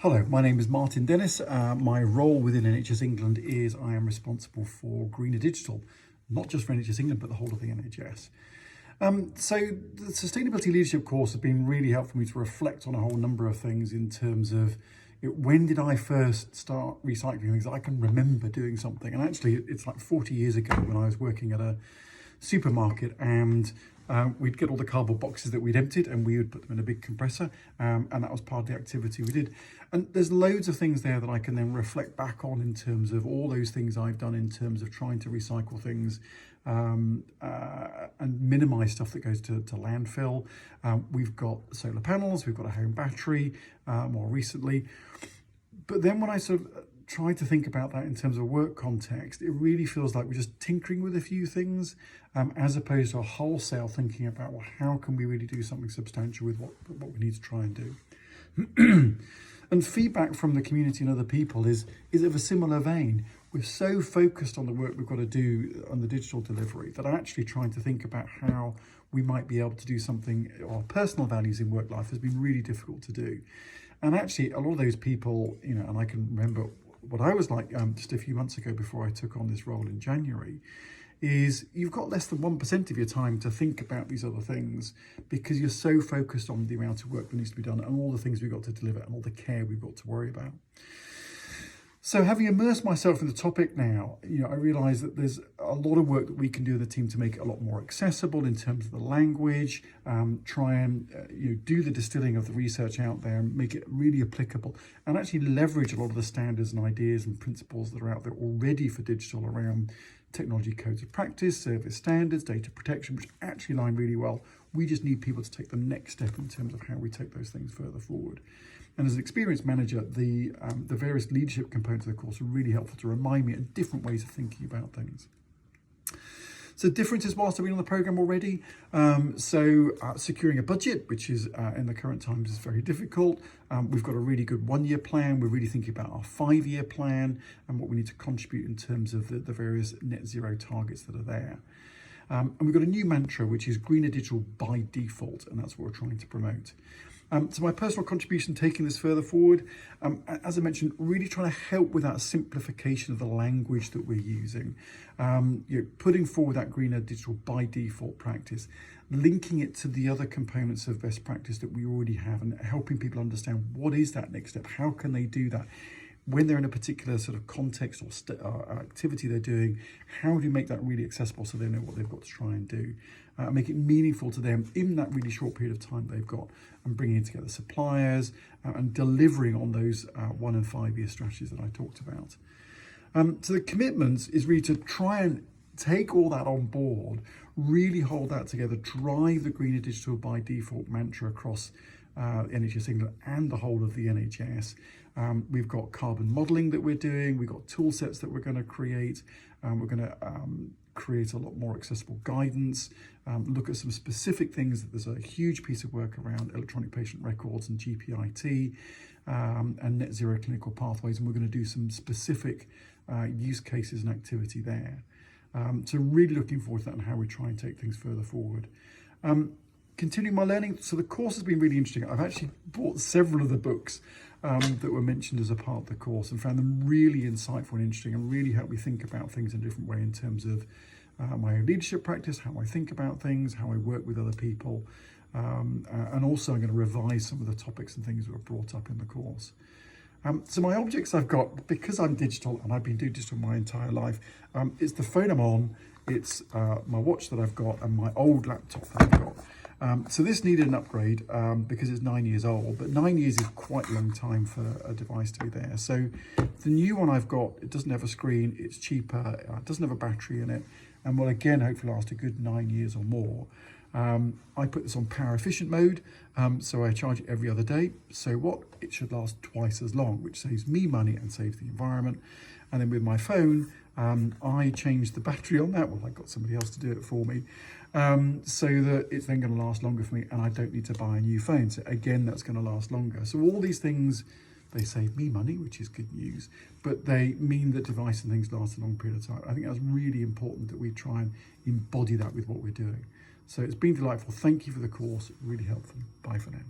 Hello, my name is Martin Dennis. My role within NHS England is I am responsible for Greener Digital, not just for NHS England, but the whole of the NHS. So the Sustainability Leadership course has been really helpful for me to reflect on a whole number of things in terms of when did I first start recycling things. I can remember doing something, and actually it's like 40 years ago when I was working at a supermarket, and we'd get all the cardboard boxes that we'd emptied and we would put them in a big compressor, and that was part of the activity we did. And there's loads of things there that I can then reflect back on in terms of all those things I've done in terms of trying to recycle things and minimize stuff that goes to landfill. We've got solar panels, we've got a home battery more recently. But then when I sort of try to think about that in terms of work context, it really feels like we're just tinkering with a few things as opposed to a wholesale thinking about, well, how can we really do something substantial with what we need to try and do. And feedback from the community and other people is of a similar vein. We're so focused on the work we've got to do on the digital delivery that actually trying to think about how we might be able to do something, our personal values in work life has been really difficult to do. And actually a lot of those people, and I can remember what I was like just a few months ago before I took on this role in January, is you've got less than 1% of your time to think about these other things because you're so focused on the amount of work that needs to be done and all the things we've got to deliver and all the care we've got to worry about. So having immersed myself in the topic now, I realise that there's a lot of work that we can do in the team to make it a lot more accessible in terms of the language, try and do the distilling of the research out there and make it really applicable and actually leverage a lot of the standards and ideas and principles that are out there already for digital around technology codes of practice, service standards, data protection, which actually align really well. We just need people to take the next step in terms of how we take those things further forward. And as an experienced manager, the various leadership components of the course are really helpful to remind me of different ways of thinking about things. So differences whilst I've been on the programme already. Securing a budget, which is in the current times is very difficult. We've got a really good 1-year plan. We're really thinking about our 5-year plan and what we need to contribute in terms of the various net zero targets that are there. And we've got a new mantra, which is greener digital by default, and that's what we're trying to promote. So my personal contribution taking this further forward, as I mentioned, really trying to help with that simplification of the language that we're using, putting forward that greener digital by default practice, linking it to the other components of best practice that we already have and helping people understand what is that next step, how can they do that when they're in a particular sort of context or activity they're doing. How do you make that really accessible so they know what they've got to try and do, make it meaningful to them in that really short period of time they've got, and bringing together suppliers and delivering on those 1 and 5 year strategies that I talked about. So the commitment is really to try and take all that on board, really hold that together, drive the greener digital by default mantra across NHS England and the whole of the NHS. We've got carbon modelling that we're doing, we've got tool sets that we're going to create, we're going to create a lot more accessible guidance, look at some specific things. There's a huge piece of work around electronic patient records and GPIT and net zero clinical pathways, and we're going to do some specific use cases and activity there. So really looking forward to that and how we try and take things further forward. Continuing my learning, so the course has been really interesting. I've actually bought several of the books that were mentioned as a part of the course and found them really insightful and interesting and really helped me think about things in a different way in terms of my leadership practice, how I think about things, how I work with other people, and also I'm going to revise some of the topics and things that were brought up in the course. So my objects I've got, because I'm digital and I've been doing digital my entire life, it's the phone I'm on, it's my watch that I've got, and my old laptop that I've got. So this needed an upgrade because it's 9 years old, but 9 years is quite a long time for a device to be there. So the new one I've got, it doesn't have a screen, it's cheaper, it doesn't have a battery in it, and will again hopefully last a good 9 years or more. I put this on power efficient mode, so I charge it every other day. So what? It should last twice as long, which saves me money and saves the environment. And then with my phone, I changed the battery on that. Well, I got somebody else to do it for me, so that it's then going to last longer for me and I don't need to buy a new phone. So again, that's going to last longer. So all these things, they save me money, which is good news, but they mean that device and things last a long period of time. I think that's really important that we try and embody that with what we're doing. So it's been delightful. Thank you for the course. Really helpful. Bye for now.